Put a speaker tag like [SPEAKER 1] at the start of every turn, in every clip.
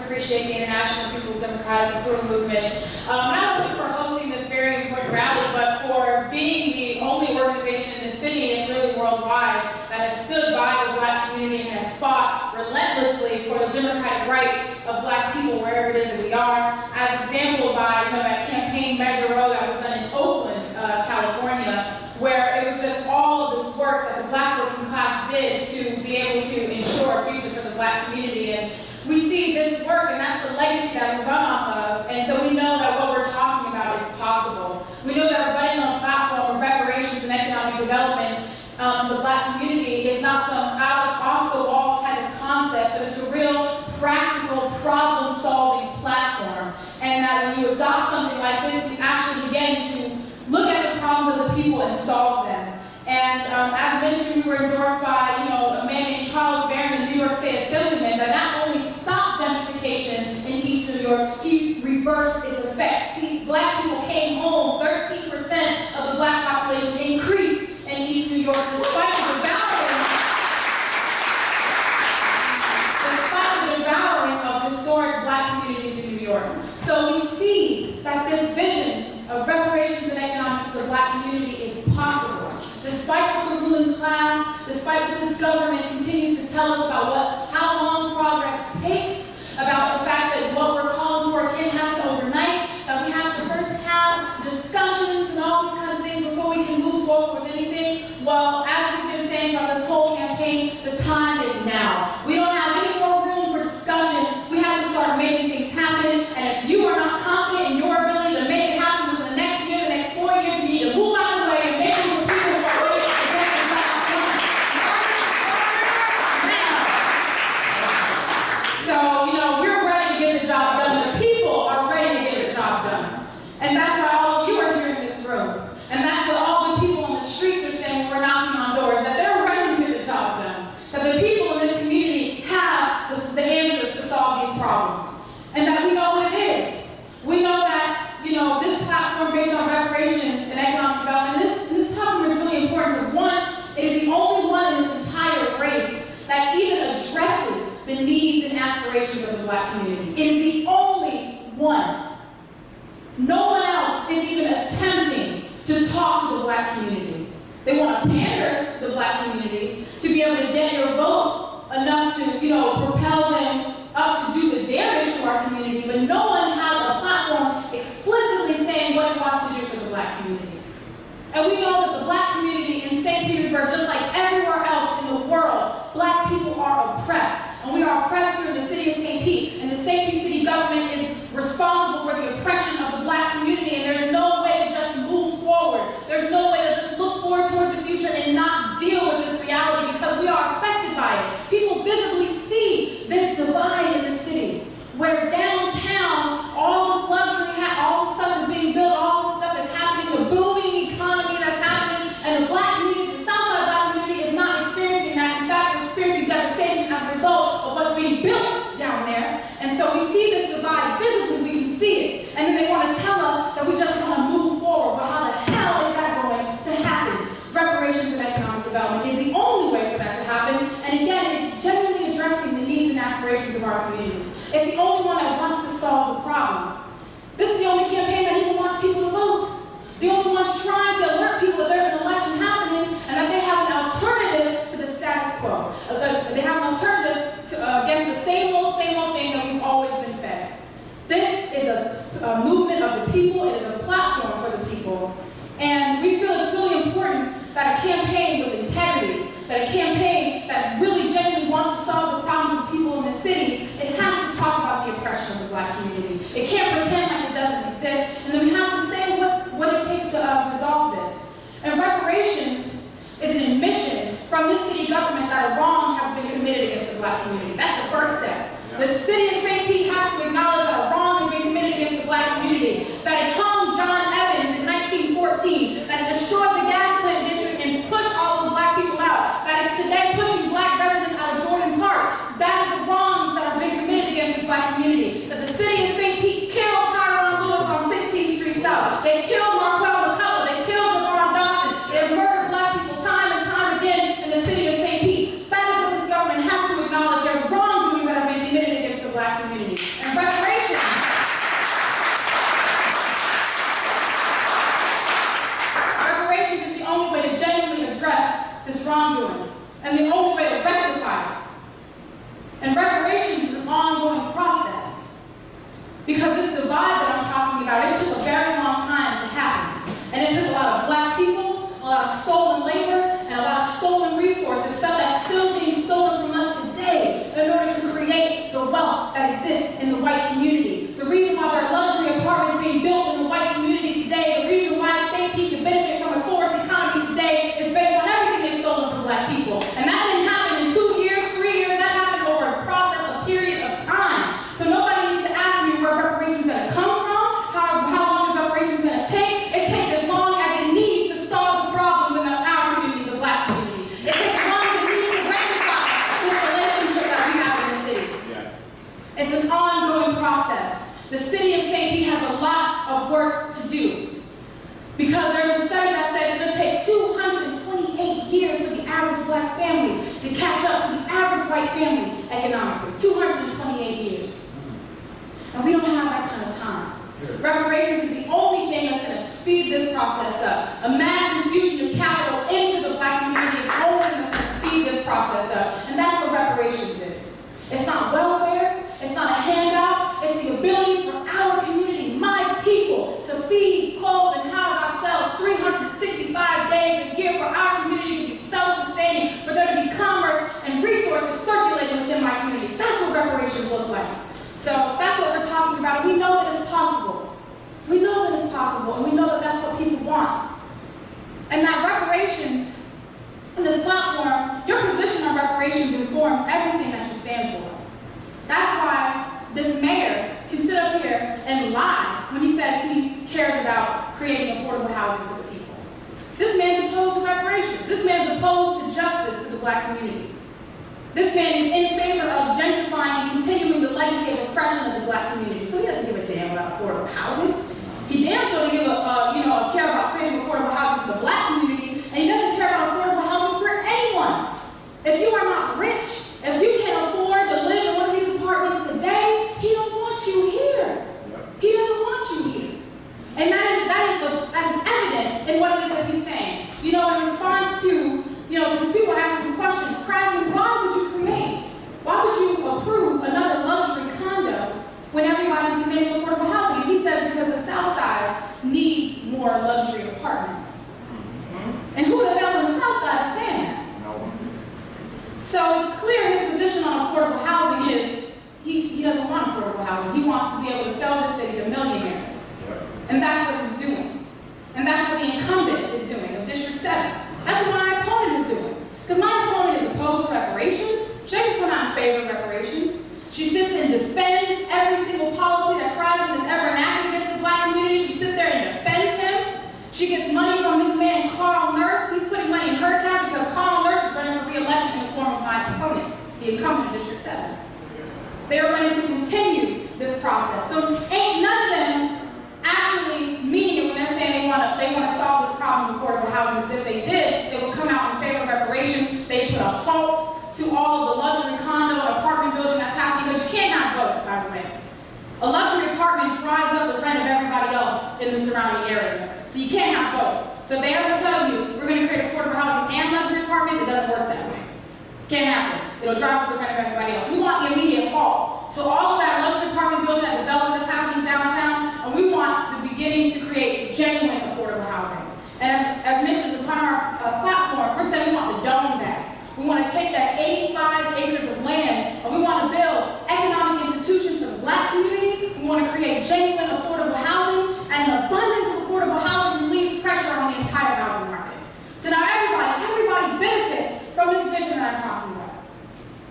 [SPEAKER 1] appreciate the International People's Democratic Improvement Movement, not only for hosting this very important rally, but for being the only organization in the city and really worldwide that has stood by the Black community and has fought relentlessly for the democratic rights of Black people wherever it is that we are. As example by that campaign Measure Row that was done in Oakland, California, where it was just all of this work that the Black working class did to be able to ensure a future for the Black community. And we see this work, and that's the legacy that we run off of. And so we know that what we're talking about is possible. We know that we're running on a platform of reparations and economic development to the Black community. It's not some off-the-wall type of concept, but it's a real practical problem-solving platform. And that when you adopt something like this, you actually begin to look at the problems of the people and solve them. And as mentioned, we were endorsed by a man named Charles Barron, the New York State Assemblyman, that not only stopped gentrification in East New York, he reversed its effects. See, Black people came home. 13% of the Black population increased in East New York, despite the devouring of historic Black communities in New York. So we see that this vision of reparations and economics for the Black community is possible. Despite what the ruling class, despite what this government continues to tell us about how long progress takes, about the fact that what we're calling for can't happen overnight, that we have to first have discussions and all these kind of things before we can move forward with anything. Well, as we've been saying about this whole campaign, the time is now. We don't have any more room for discussion. We have to start making things happen. And if you are not confident in your ability to make it happen within the next year, the next 4 years, you need to move out of the way and make sure people are ready to get this out now. So, we're ready to get the job done. The people are ready to get the job done. And that's why all of you are here in this room. And that's what all the people on the streets are saying when we're knocking on doors, that they're ready to get the job done. That the people in this community have the answers to solve these problems. And that we know what it is. We know that, this platform based on reparations and economic development, this platform is really important because one, it is the only one in this entire race that even addresses the needs and aspirations of the Black community. It is the only one. No one else is even attempting to talk to the Black community. They want to pander to the Black community to be able to get your vote enough to, propel them up to do the damage to our community, but no one has a platform explicitly saying what it wants to do for the Black community. And we know that the Black community in St. Petersburg, just like everywhere else in the world, Black people are oppressed. And we are oppressed here in the city of St. Pete. And the St. Pete city government is responsible for the oppression of the Black community. And there's no way to just move forward. There's no way to just look forward towards the future and not deal with this reality because we are affected by it. People visibly see this divide in the city, where downtown, all this luxury, all the stuff is being built, all the stuff is happening, the booming economy that's happening, and the Black community, the Southside Black community is not experiencing that. In fact, we're experiencing devastation as a result of what's being built down there. And so we see this divide visibly, we can see it. And then they want to tell us that we just want to move forward. But how the hell is that going to happen? Reparations and economic development is the only way for that to happen. And again, it's genuinely addressing the needs and aspirations of our community. It's the only one that wants to solve the problem. This is the only campaign that even wants people to vote. The only one's trying to alert people that there's an election happening and that they have an alternative to the status quo. They have an alternative against the same old thing that we've always been fed. This is a movement of the people. It is a platform for the people. And we feel it's really important that a campaign with integrity, that a campaign that really genuinely wants to solve the problems of people in the city, it has to talk about the oppression of the Black community. It can't pretend like it doesn't exist. And then we have to say what it takes to resolve this. And reparations is an admission from the city government that a wrong has been committed against the Black community. That's the first step. Yeah. The city of St. Pete has to acknowledge that a wrong has been committed against the Black community. That it hung John Evans in 1914, that it destroyed the gas plant district and pushed all those Black people out. That it's today pushing Black residents out of Jordan Park. That is the wrongs that are being committed against the Black community. That the city of St. Pete killed Tyrone Lewis on 16th Street South. They killed Marquel McCullough. They killed Devon Dawson. They have murdered Black people time and time again in the city of St. Pete. That is what this government has to acknowledge. There's wrongdoing that are being committed against the Black And reparations is an ongoing process. Because this divide that I'm talking about, it took a very long time to happen. And it took a lot of black people, a lot of stolen labor, and a lot of stolen resources, stuff that's still being stolen from us today in order to create the wealth that exists in the white community. The reason why there are luxury apartments being built in the white community today, the reason why St. Pete can benefit from a tourist economy today is based on everything they've stolen from black people. And that didn't happen in 2 years, 3 years, that happened over a process, a period of time. So nobody needs to ask me where reparations are going to come from, how long is reparations going to take. It takes as long as it needs to solve the problems in our community, the black community. It takes as long as it needs to rectify this relationship that we have in the city. Yes. It's an ongoing process. The city of St. Pete has a lot of work to do. Because there's a study that says it's going to take 228 years for the average black family to catch up to the average white family economically. 228 years. And we don't have that kind of time. Reparations is the only thing that's going to speed this process up. A mass infusion of capital into the black community is the only thing that's going to speed this process up. And that's what reparations is. It's not welfare. It's not a handout. It's the ability for our community, my people, to feed, clothe, and house ourselves 365 days a year for our community to be self-sustaining, for there to be commerce and resources circulating within my community. That's what reparations look like. So that's what we're talking about. And we know that it's possible. We know that it's possible, and we know that that's what people want. And that reparations, in this platform, your position on reparations informs everything that you stand for. That's why this mayor can sit up here and lie when he says he cares about creating affordable housing for the people. This man's opposed to reparations. This man's opposed to justice to the black community. This man is in favor of gentrifying and continuing the legacy of oppression of the black community. So he doesn't give a damn about affordable housing. He damn sure doesn't care about creating affordable housing for the black community, and he doesn't care about affordable housing for anyone. If you are not rich, if you can't afford to live in one of these apartments today, he don't want you here. He doesn't want you here. And that is evident in what it is that he's saying. In response to, because people ask the question, Krasny, why would you approve another luxury condo when everybody's demanding affordable housing? And he says because the South Side needs more luxury apartments. And who the hell in the South Side is saying that? So it's clear his position on affordable housing is he doesn't want affordable housing. He wants to be able to sell the city to millionaires. And that's what he's doing. And that's what the incumbent is doing of District 7. That's what my opponent is doing. Because my opponent is opposed to reparations. She ain't come out in favor of reparations. She sits and defends every single policy that Krasny has ever enacted against the black community. She sits there and defends him. She gets money from this man, Carl Nurse. He's putting money in her account because Carl Nurse is running for re-election in the form of my opponent, the incumbent in District 7. They are running to continue this process. So ain't none of them actually mean it when they're saying they want to solve this problem of affordable housing. Because if they did, they would come out in favor of reparations. They put a halt to all of the luxury condo and apartment building that's happening, because you can't have both, by the way. A luxury apartment drives up the rent of everybody else in the surrounding area. So you can't have both. So if they ever tell you, we're going to create affordable housing and luxury apartments, it doesn't work that way. Can't happen. It'll drive up the rent of everybody else. We want the immediate halt. So all of that luxury apartment building, that development that's happening downtown, and we want the beginnings to create genuine affordable housing. And as mentioned upon our platform, we're saying we want the dome back. We want to take that 85 acres of land, and we want to build economic institutions for the black community. We want to create genuine affordable housing, and an abundance of affordable housing relieves pressure on the entire housing market. So now everybody benefits from this vision that I'm talking about.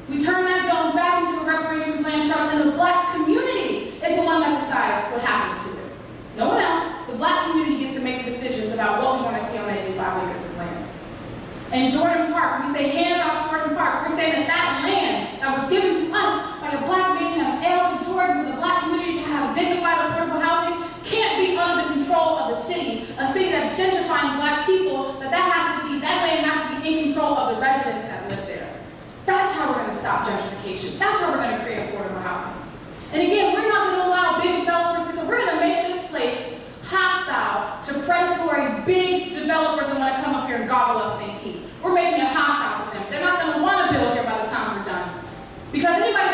[SPEAKER 1] We turn that dome back into a reparations land trust, and the black community is the one that decides what happens to it. No one else. The black community gets to make decisions about what we want to see on that 85 acres of land. In Jordan Park, we say hands off Jordan Park. We're saying that land that was given to us by a black man named L. Jordan for the black community to have dignified affordable housing can't be under the control of the city, a city that's gentrifying black people, that land has to be in control of the residents that live there. That's how we're going to stop gentrification. That's how we're going to create affordable housing. And again, we're not going to allow big developers to, we're going to make this place hostile to predatory big developers that want to come up here and gobble up St. Pete. We're making it hostile to them. They're not going to want to build here by the time we're done. Because anybody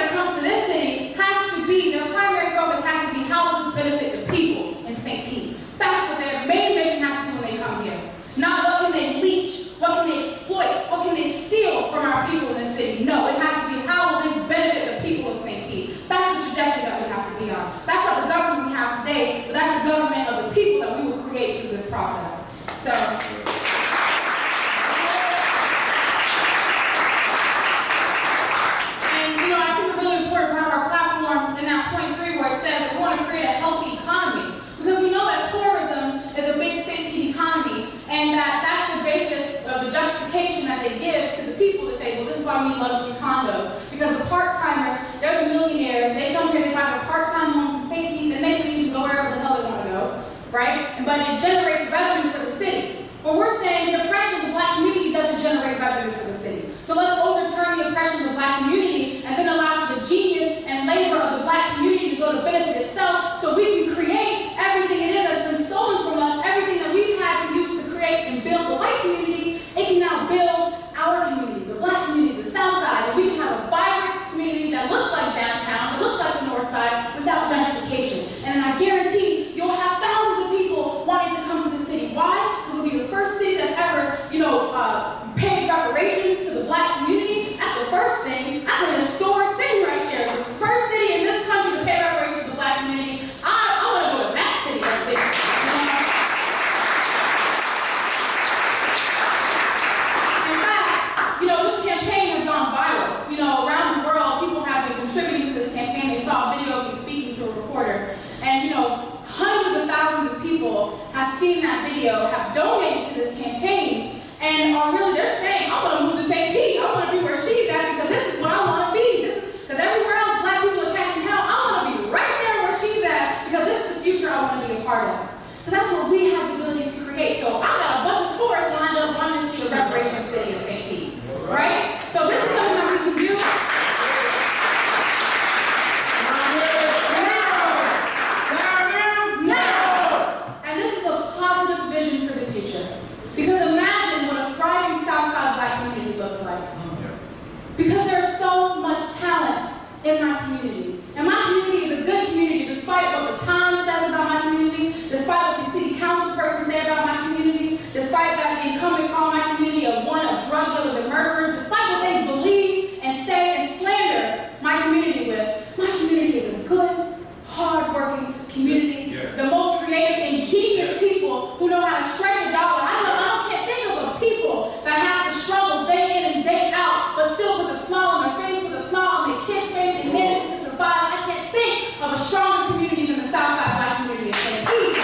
[SPEAKER 1] Because there's so much talent in my community. And my community is a good community despite what the Times says about my community, despite what the city council person said about my community, despite that incumbent call my community of drug dealers and murderers, despite what they believe and say and slander my community with. My community is a good, hard-working community. Yes. The most creative, ingenious people who know how to stretch a dollar. I can't think of a people that has to struggle day in and day out, but still puts a smile on their face, puts a smile on their kids' face, and manages to survive. I can't think of a stronger community than the Southside Black community in Tennessee.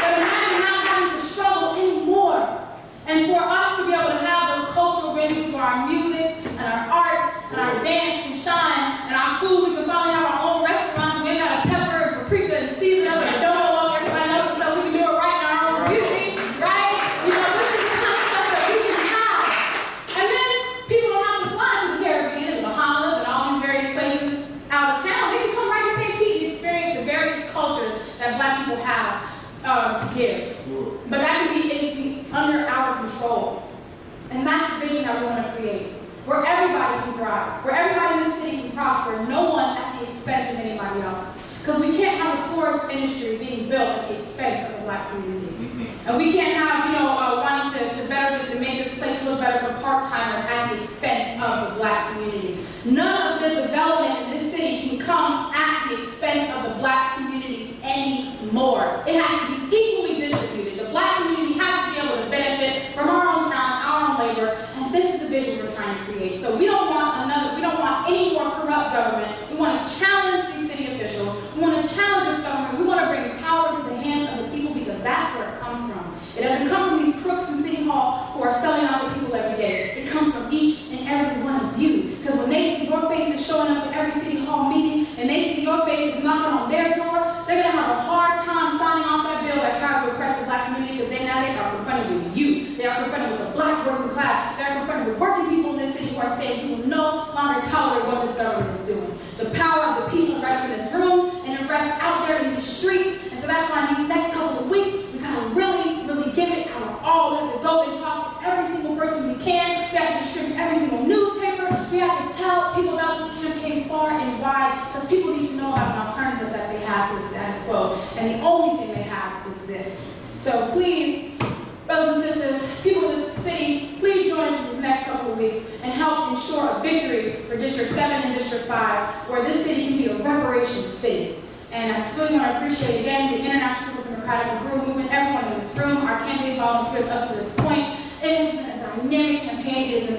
[SPEAKER 1] But imagine not having to struggle anymore, and for us to be able to have those cultural venues where our music and our art and our dance can shine, and our food, we can finally have our own restaurants. We ain't got to pepper and paprika and season up and adobo up everybody else's stuff. We can do it right in our own beauty, right? You know, this is the kind of stuff that we can have. And then people don't have to fly to the Caribbean and the Bahamas and all these various places out of town. They can come right to St. Pete and experience the various cultures that Black people have to give. But that can be under our control. And that's the vision that we want to create, where everybody can thrive, where everybody in the city can prosper, no one at the expense of anybody else. Because we can't have a tourist industry being built at the expense of the Black community. And we can't have, wanting to better this and make this place look better for part-timers at the expense of the Black community. None of the development in this city can come at the expense of the Black community anymore. It has to be equally distributed. The Black community has to be able to benefit from our own talent, our own labor, and this is the vision we're trying to create. So we don't want any more corrupt government. We want to challenge these city officials. We want to challenge this government. We want to bring power to the hands of the people because that's where it comes from. It doesn't come from these crooks in City Hall who are selling out the people every day. It comes from each and every one of you. Because when they see your faces showing up to every City Hall meeting and they see your faces knocking on their door, they're going to have a hard time signing off that bill that tries to oppress the Black community because they are confronted with you. They are confronted with the Black working class. They are confronted with working people in this city who are saying we will no longer tolerate what this government is doing. The power of the people rests in this room and it rests out there in the streets. And so that's why in these next couple of weeks, we got to really, really give it our all. We have to go and talk to every single person we can. We have to distribute every single newspaper. We have to tell people about this campaign far and wide because people need to know about an alternative that they have to the status quo. And the only thing they have is this. So please, brothers and sisters, people of this city, please join us in these next couple of weeks and help ensure a victory for District 7 and District 5, where this city can be a reparations city. And I just really want to appreciate again the International People's Democratic Group movement, everyone in this room, our campaign volunteers up to this point. It has been a dynamic campaign. It is